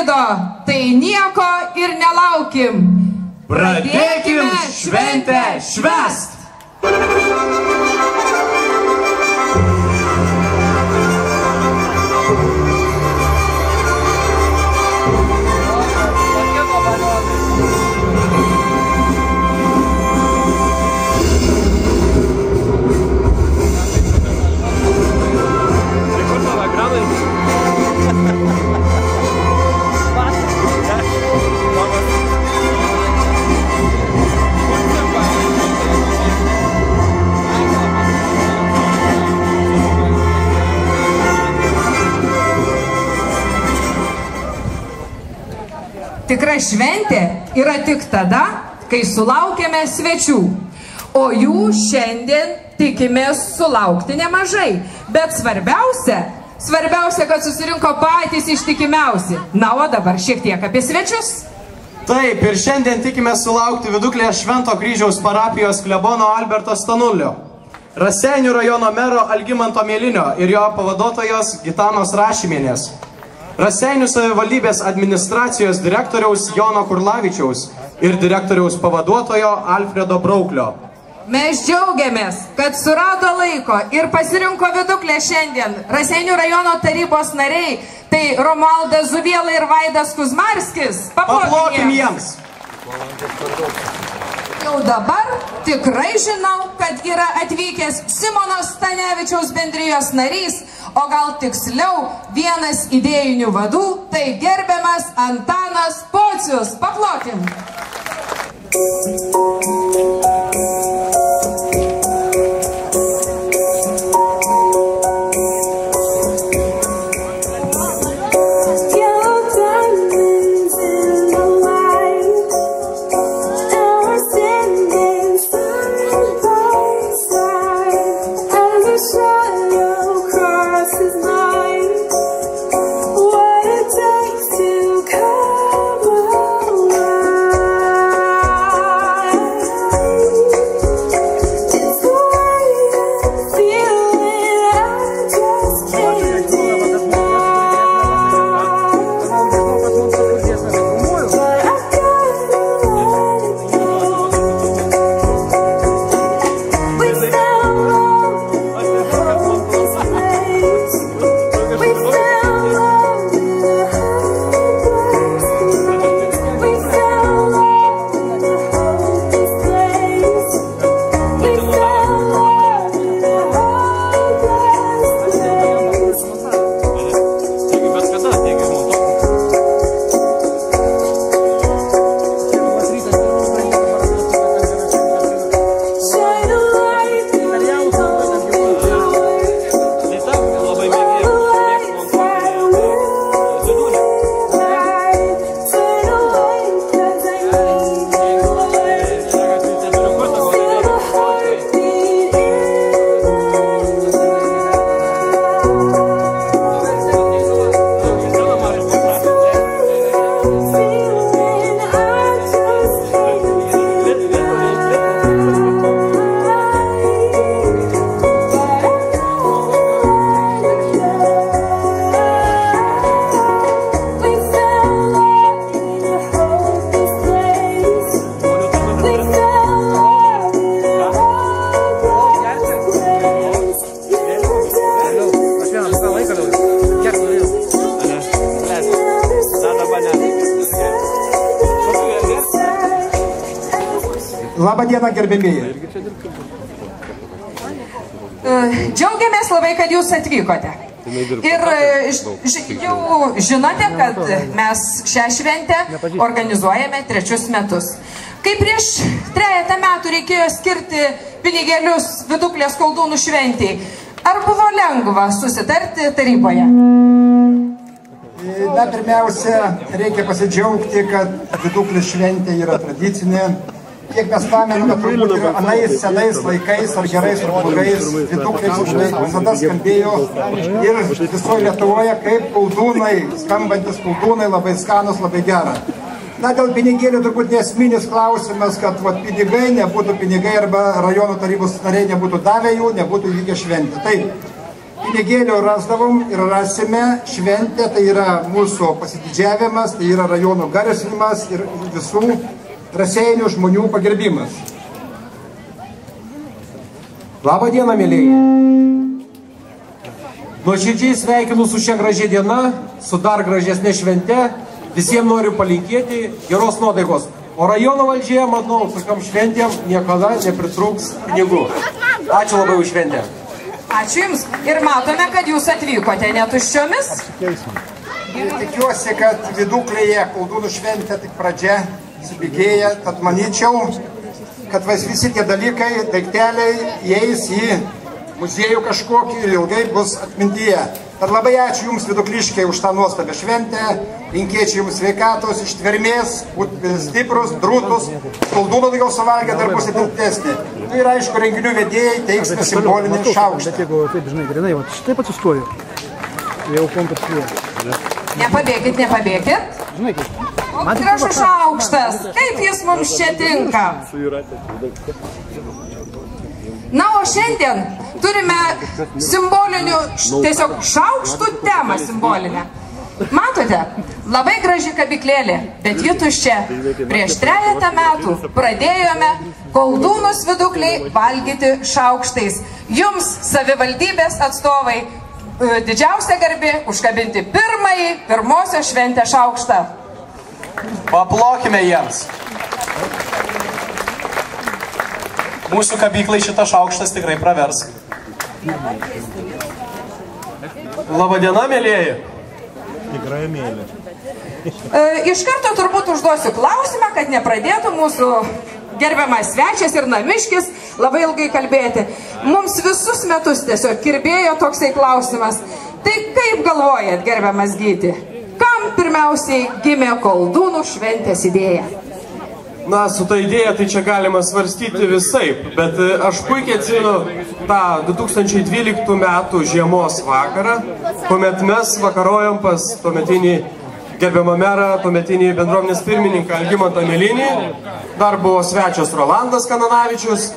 Praskrido, tai nieko ir nelaukim. Pradėkim šventę švęst! Tikra šventė yra tik tada, kai sulaukiame svečių, o jų šiandien tikimės sulaukti nemažai. Bet svarbiausia, kad susirinko patys ištikimiausi. Na, o dabar šiek tiek apie svečius. Taip, ir šiandien tikimės sulaukti Viduklės Švento Kryžiaus parapijos klebono Alberto Stanulio, Raseinių rajono mero Algimanto Mielinio ir jo pavaduotojos Gitanos Rašimienės, Raseinių savivaldybės administracijos direktoriaus Jono Kurlavičiaus ir direktoriaus pavaduotojo Alfredo Brauklio. Mes džiaugiamės, kad surado laiko ir pasirinko Viduklę šiandien Raseinių rajono tarybos nariai, tai Romualdas Zubiela ir Vaidas Kuzmarskis. Paplokim jiems! Jau dabar tikrai žinau, kad yra atvykęs Simono Stanevičiaus bendrijos narys, o gal tiksliau vienas idėjinių vadų, tai gerbiamas Antanas Pocius. Paplokim! Labą dieną, gerbėmėjai. Džiaugiamės labai, kad jūs atvykote. Ir jau žinote, kad mes šią šventę organizuojame 3 metus. Kai prieš 3 metų reikėjo skirti pinigėlius Viduklės Koldūnų šventei, ar buvo lengva susitarti taryboje? Na, pirmiausia, reikia pasidžiaugti, kad Viduklės šventė yra tradicinė. Kiek mes pamename, turbūt ir anais senais laikais, ar gerais, ar blogais, Viduklės visada skambėjo ir visoje Lietuvoje kaip koldūnai, skambantis koldūnai, labai skanus, labai gera. Na, dėl pinigėlių turbūt nesminis klausimas, kad pinigai nebūtų pinigai arba rajono tarybos nariai nebūtų davę jų, nebūtų įvykę šventė. Taip, pinigėlio rasdavom ir rasime. Šventė tai yra mūsų pasididžiavimas, tai yra rajono garsinimas ir visų Raseinių žmonių pagerbimas. Labą dieną, mėlyje. Nuoširdžiai sveikinu su šia gražia diena, su dar gražesnė švente. Visiems noriu palinkėti geros nuotaikos. O rajono valdžioje, manau, tokiam šventėm niekada nepritrūks pinigų. Ačiū labai už šventę. Ačiū Jums. Ir matome, kad Jūs atvykote netuščiomis. Tikiuosi, kad Viduklėje Koldūnų šventė tik pradžia subėgėja, tad manyčiau, kad visi tie dalykai, daikteliai įeis į muziejų kažkokį ir ilgai bus atmintyje. Tad labai ačiū Jums, vidukliškiai, už tą nuostabią šventę. Linkėčiau Jums sveikatos, ištvermės, būti stiprus, drūtus. Koldūnų daugiau suvalgę dar bus įtilptesnė. Ir aišku, renginių vedėjai teiksime simbolinį šaukštą. Taip, žinai, grinai, šitaip atsistoju. Jau kompaktuoju. Nepabėkit, nepabėkit. O gražus šaukštas. Kaip jis mums čia tinka? Na, o šiandien turime simbolinių, tiesiog šaukštų temą simbolinę. Matote, labai graži kabyklėlė, bet ji tuščia. Prieš 3 metų pradėjome Koldūnus Vidukliai valgyti šaukštais. Jums, savivaldybės atstovai, didžiausia garbė užkabinti pirmosios šventę šaukštą. Paplokime jiems. Mūsų kabyklai šitas šaukštas tikrai pravers. Labadiena, mėlieji. Tikrai mėly. Iš karto turbūt užduosiu klausimą, kad nepradėtų mūsų gerbiamas svečias ir namiškis labai ilgai kalbėti. Mums visus metus tiesiog kirbėjo toksai klausimas. Tai kaip galvojat, gerbiamas Gyti, kam pirmiausiai gimė Koldūnų šventės idėja? Na, su ta idėja tai čia galima svarstyti visaip, bet aš puikiai atsimenu tą 2012 metų žiemos vakarą, kuomet mes vakarojom pas tuometinį gerbiamą merą, tuometinį bendruomenės pirmininką Algimantą Mielinį, dar buvo svečias Rolandas Kananavičius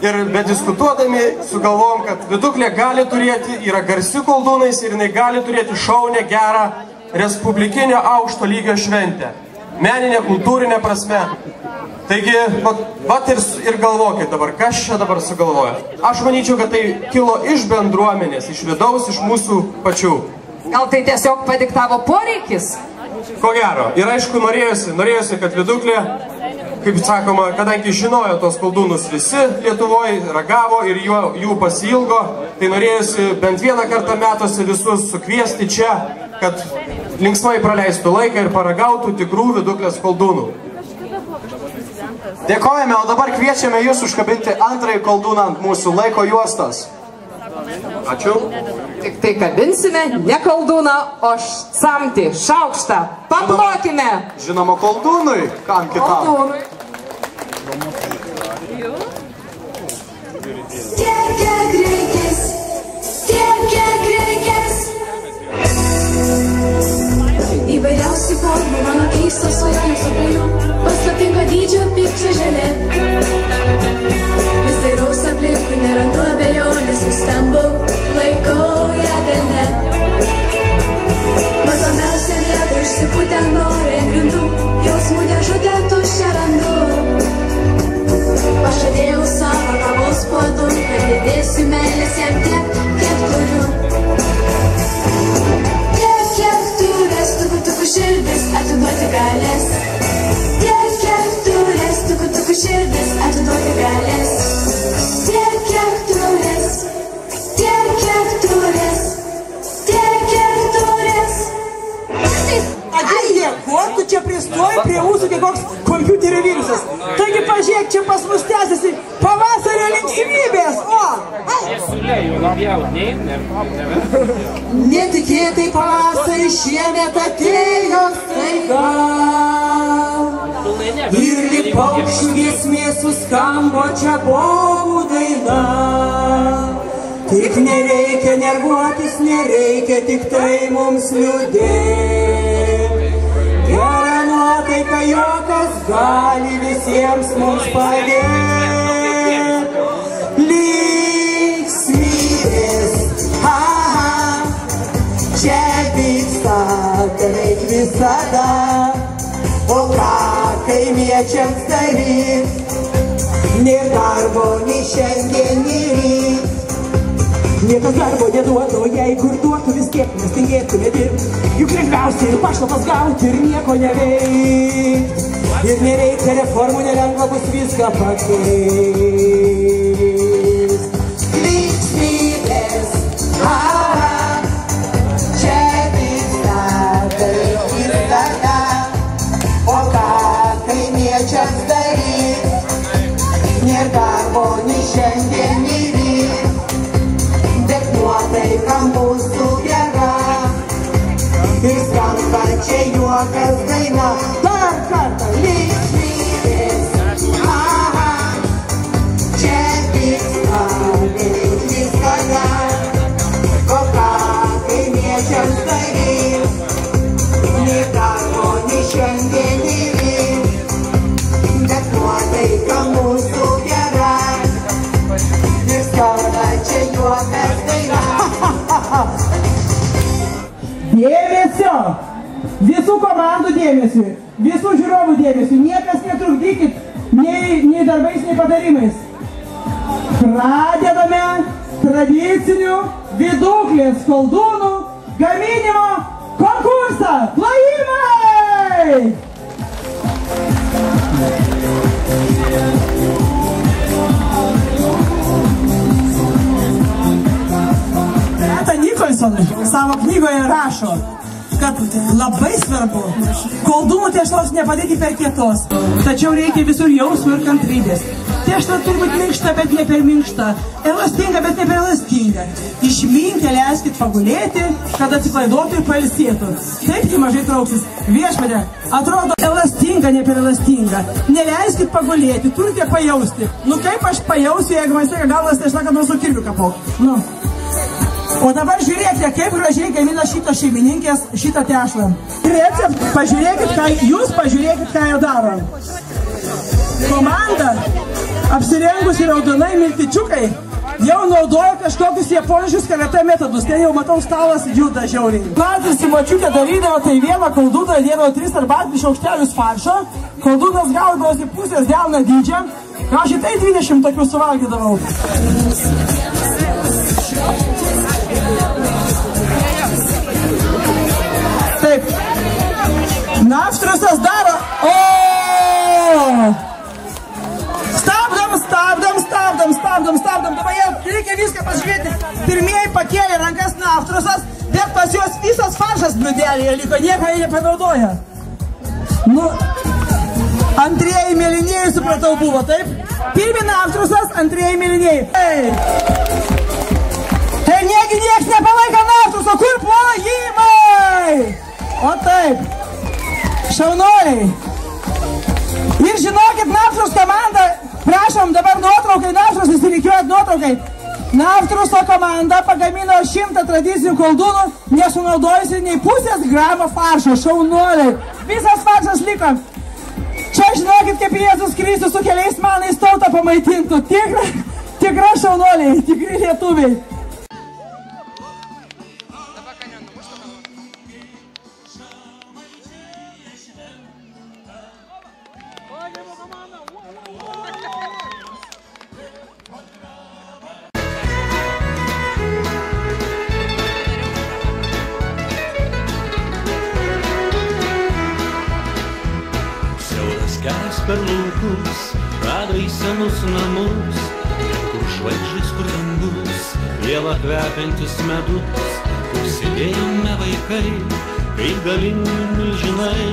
ir bediskutuodami sugalvojom, kad Viduklė gali turėti, yra garsi Koldūnais ir jinai gali turėti šaunę, gerą, respublikinio aukšto lygio šventę. Meninė, kultūrinė prasme. Taigi, vat ir galvokit dabar, kas čia dabar sugalvoja. Aš manyčiau, kad tai kilo iš bendruomenės, iš vidaus, iš mūsų pačių. Gal tai tiesiog padiktavo poreikis? Ko gero. Ir aišku, norėjosi, kad Viduklė, kaip sakoma, kadangi žinojo tos Koldūnus visi Lietuvoje, ragavo ir jų pasiilgo, tai norėjosi bent vieną kartą metuose visus sukviesti čia, kad linksmai praleistų laiką ir paragautų tikrų Viduklės Koldūnų. Dėkojame, o dabar kviečiame jūs užkabinti antrąjį Koldūną ant mūsų laiko juostos. Ačiū. Tik tai kabinsime ne Koldūną, o samtį, šaukštą. Paplokime. Žinoma, Koldūnui, kam kitam. Koldūnui. Tiek, kiek reikės. Įvairiausių formų, mano keistos svajonės aplinkų, paslaptingo dydžio pykčio želė. Vis dairaus aplinkui, nerandu abejonės, nustembau, laikau ją delne. Matomiausia vieta išsipūtę nori ant grindų, jausmų dėžutę tuščią randu. Pažadėjau savo kavos puodu, kad įdėsiu meilės jam tiek, kiek turiu. Tukutukų širdis atiduoti galės. Tiek, kiek turės, tukutukų širdis atiduoti galės. Tiek, kiek turės, tiek, kiek turės, tiek, kiek turės. Adėlė, ko tu čia pristoji prie mūsų kaip koks kompiuterio virusas? Taigi pažiūrėk, čia pas mus tęsiasi pavasario linksmybės, o! Netikėtai pavasarį šiemet atėjo staiga ir lyg paukščių giesmė suskambo čia bobų daina. Tik nereikia nervuotis, nereikia tik tai mums liūdėti. Gera nuotaika jokas gali visiems mums padėti. Linksmybės, ha ha. visada, o ką kaimiečiams daryt, nei darbo, nei šiandien, nei ryt. Niekas darbo neduotų, jeigu ir duotų, vis tiek mes tingėtume dirbti. Juk lengviausia ir pašalpas gauti ir nieko neveikt. Ir nereikia reformų, nelengva bus viską pakeist. Linksmybės, aha, čia vyksta taip visada, o ką kaimiečiams daryt, nėr darbo, nei šiandien, nei ryt. Nuotaika mūsų gera ir skamba čia juokas daina. Dar kartą linksmybės, aha, čia vyksta taip visada, o ką kaimiečiams daryt, nei darbo, nei šiandien, nei ryt. Bet nuotaika mūsų gera ir skamba čia juokas daina. Dėmesio! Visų komandų dėmesiui, visų žiūrovų dėmesiui, niekas netrukdykit nei darbais, nei patarimais. Pradedame tradicinių Viduklės koldūnų gaminimo konkursą. Plojimai! Nikolson savo knygoje rašo, kad labai svarbu koldūnų tešlos nepadėti per kietos, tačiau reikia visur jausmų ir kantrybės. Tešla turi būti minkšta, bet ne per minkšta, elastinga, bet ne per elastinga. Išminkę leiskit pagulėti, kad atsipalaiduotų ir pailsėtų. Taip ji mažai trauksis. Viešpatie, atrodo elastinga, ne per elastinga. Neleiskit pagulėti, turite pajausti. Nu kaip aš pajausiu, jeigu man staiga galvas tešla, kad nors su kirviu kapau. Nu. O dabar žiūrėkite, kaip gražiai gamina šitos šeimininkės šitą tešlą. Pažiūrėkit, ką jie daro. Komanda, apsirengusi raudonai miltičiukai, jau naudoja kažkokius japoniškus karatė metodus. Ten jau matau, stalas juda žiauriai. Patys Simočiukė darydavo tai vieną koldūną, dėdavo 3 arbatinius šaukštelius faršo. Koldūnas gaudavosi pusės delno dydžio. Aš į tai 20 tokių suvalgydavau. Taip. Naftrusas daro. O! Stabdom. Dabar jau reikia viską pažiūrėti. Pirmieji pakėlė rankas Naftrusas, bet pas juos visas faršas bliudelėje liko, nieko jie nepanaudoja. Nu, antrieji mėlynieji, supratau, buvo, taip? Pirmi Naftrusas, antrieji mėlynieji. Hei, negi nieks nepalaiko Naftruso, kur plojimai? O taip, šaunuoliai. Ir žinokit, Naftrus komanda, prašom dabar nuotraukai, Naftrus įsirikiuojat nuotraukai. Naftruso komanda pagamino 100 tradicinių koldūnų, nesunaudojusi nei pusės gramo faršo, šaunuoliai. Visas faršas liko. Čia žinokit, kaip Jėzus Kristus su keliais manais tautą pamaitintų. Tikra šaunuoliai, tikri lietuviai. Per laukus, rado į senus namus, kur žvaigždės, kur dangus, lieva kvepiantis medus, kur sėdėjome vaikai, kaip galingi milžinai,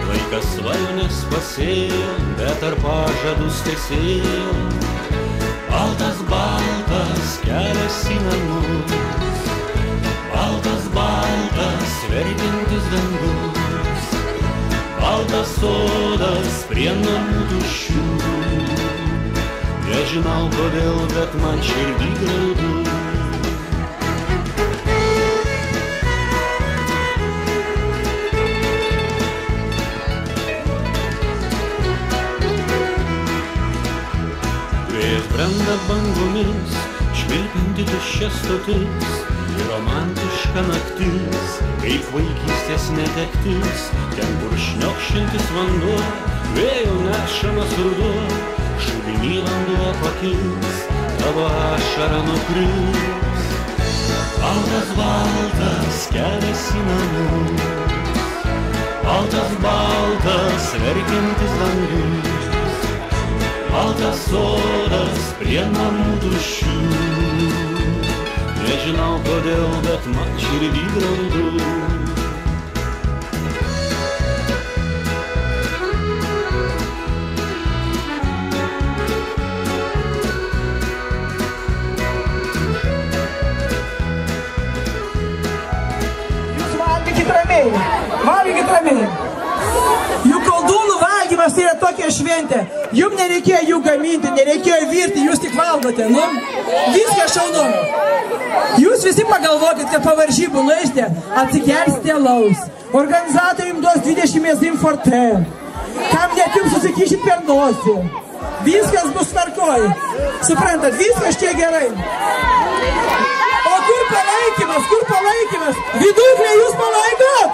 vaikas svajonės pasėjo, bet ar pažadus tesėjo. Baltas kelias į namus, baltas, verkiantis dangus, baltas sodas prie namų tuščių. Nežinau kodėl, bet man širdį graudu. Vėjas brenda bangomis, švilpinti tuščia stotis, ir romantiška Tragiška naktis, kaip vaikystės netektis, ten kur šniokščiantis vanduo, vėjo nešamas ruduo, šulinį vanduo pakils, tavo ašara nukris. Baltas, baltas kelias į namus, baltas, baltas verkiantis dangus, baltas sodas prie namų tuščių. Nežinau kodėl, bet man širdį graudu. Jūs valgykit ramiai, valgykit ramiai. Juk koldūnų valgymas yra tokia šventė. Jums nereikėjo jų gaminti, nereikėjo virti, jūs tik valgote, nu? Viskas šaunu. Jūs visi pagalvokit, kad po varžybų nueisite, atsikelsite laus. Organizatoriai jums duos 20 mėsim forte. Kam net jums susikišit per nosį. Viskas bus tvarkoj. Suprantat, viskas čia gerai. O kur palaikymas, kur palaikymas? Viduklė jūs palaikot?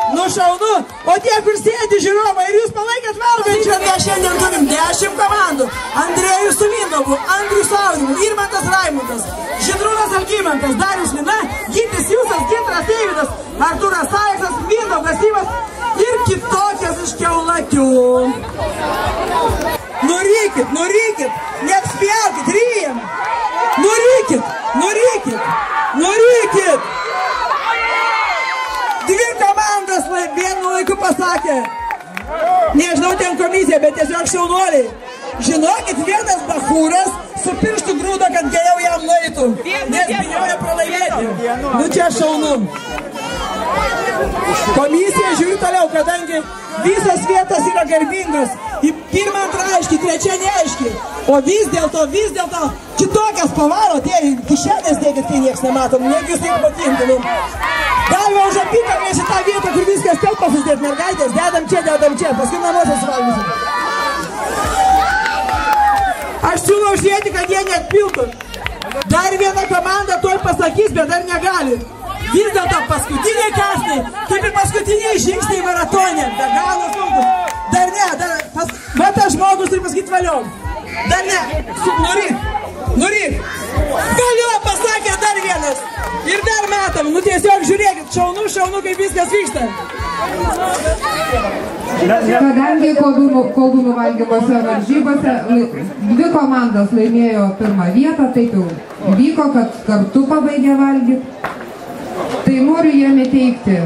Nu šaunu, o tie, kur sėdi žiūrovai ir jūs palaikėt valgančią. Mes šiandien turim 10 komandų. Andrėjus su Mindaugu, Andrius su Aurimu, Irmantas Raimundas, Žydrūnas Algymantas, Darius Lina, Gytis Jūsas, Gintaras Eivydas, Artūras Saiksas, Mindaugas Syvas ir kitokias iš Kiaulakių. Nurykit, nurykit, neapspjaukit, ryjam. Nurykit, nurykit, nurykit. 2 komandas vienu laiku pasakė. Nežinau, ten komisija, bet tiesiog šaunuoliai. Žinokit, vienas bachūras su pirštų grūdo, kad geriau jam nueitų, nes bijojo pralaimėti. Nu čia šaunu. Komisija žiūri toliau, kadangi visos vietos yra garbingos. Į pirmą antrą aiškiai, trečią neaiškiai. O vis dėlto kitokias pavaro, tie kišenės dėkit, kai nieks nematom, negi jūs taip patinti. Galima už apiką prieš tą vietą, kur viskas telpa susidėt mergaitės, dedam čia, paskui namuose suvalgysim. Aš siūlau žiūrėti, kad jie net piltų. Dar viena komanda tuoj pasakys, bet dar negali. Vis dėlto paskutiniai kąsniai, kaip ir paskutiniai žingsniai maratonė. Be galo sunkus. Dar ne, va tas žmogus turi pasakyti valiom. Dar ne, nuryk. Valiom pasakė dar vienas. Ir dar metam, nu tiesiog žiūrėkit, šaunu, kaip viskas vyksta. Kadangi koldūnų valgymose varžybose 2 komandos laimėjo pirmą vietą, taip jau vyko, kad kartu pabaigė valgyti. Tai noriu jiem įteikti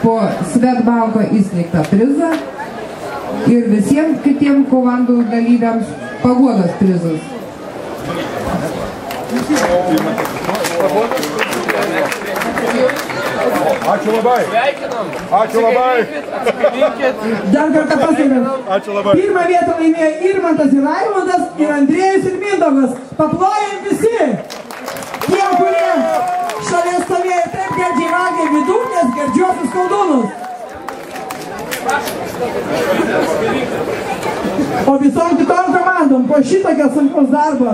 po Svetbanko įsteigtą prizą ir visiems kitiem komandų dalyviams paguodos prizus. Ačiū labai. Ačiū labai. Dar kartą pasakėm. Ačiū labai. Pirmą vietą laimėjo Irmantas ir Raimundas ir Andrėjus ir Mindaugas. Paplojam visi. Tie, kurie šalia stovėjo taip gardžiai valgė viduklės gardžiuosius koldūnus. O visom kitom komandom po šitokio sunkaus darbo.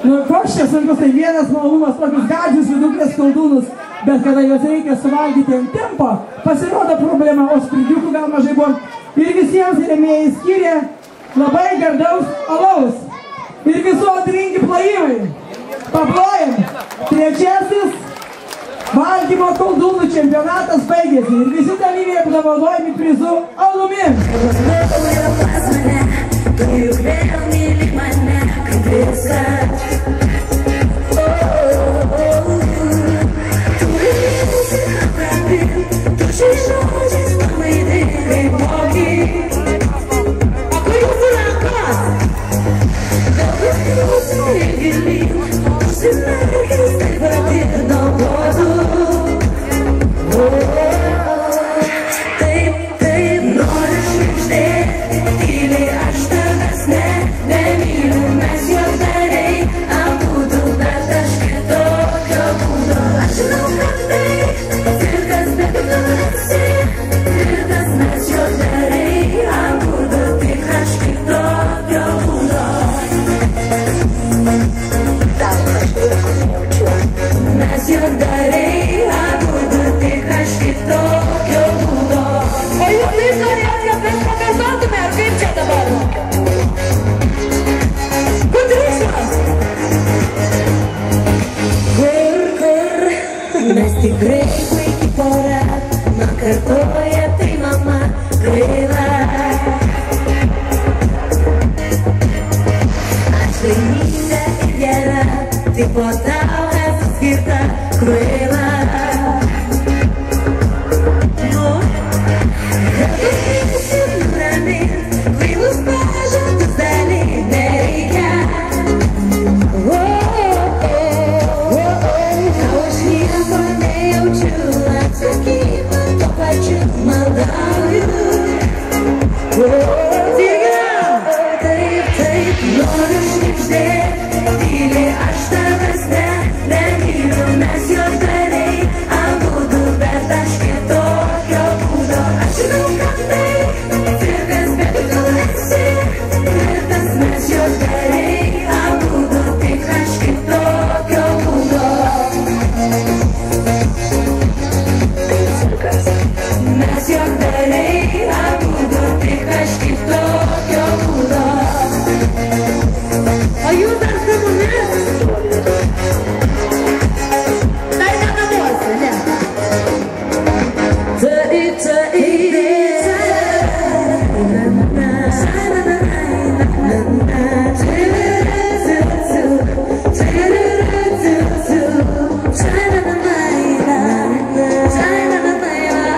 Nu, koks čia sunkus, tai vienas malonumas tokius gardžius viduklės koldūnus, bet kada juos reikia suvalgyti ant tempo, pasirodo problema, o spridiukų gal mažai buvo. Ir visiems rėmėjai skyrė labai gardaus alaus. Ir visų atrinki plojimai. Paplojam. Trečiasis valgymo koldūnų čempionatas baigėsi. Ir visi dalyviai apdovanojami prizu alumi. Taip, noriu šiukšlėti po tau esu skirta kvaila. Kvailus pažadus dalyt nereikia. Tau aš nieko nejaučiu, atsakymą tuo pačiu maldauju. Taip, noriu šnibždėti, tyliai aš tavęs nemyliu, mes juokdariai abudu, bet aš kitokio būdo. Aš žinau, kad tai cirkas, bet tu esi tvirtas, mes juokdariai abudu, tik aš kitokio būdo. Mes juokdariai abudu, tik aš kitokio būdo. O jūs dar su mumis? Dar nenamuose, ne?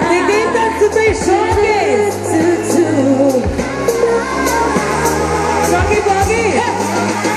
Tai kaip ten su tai šokiais? Šokiai blogai?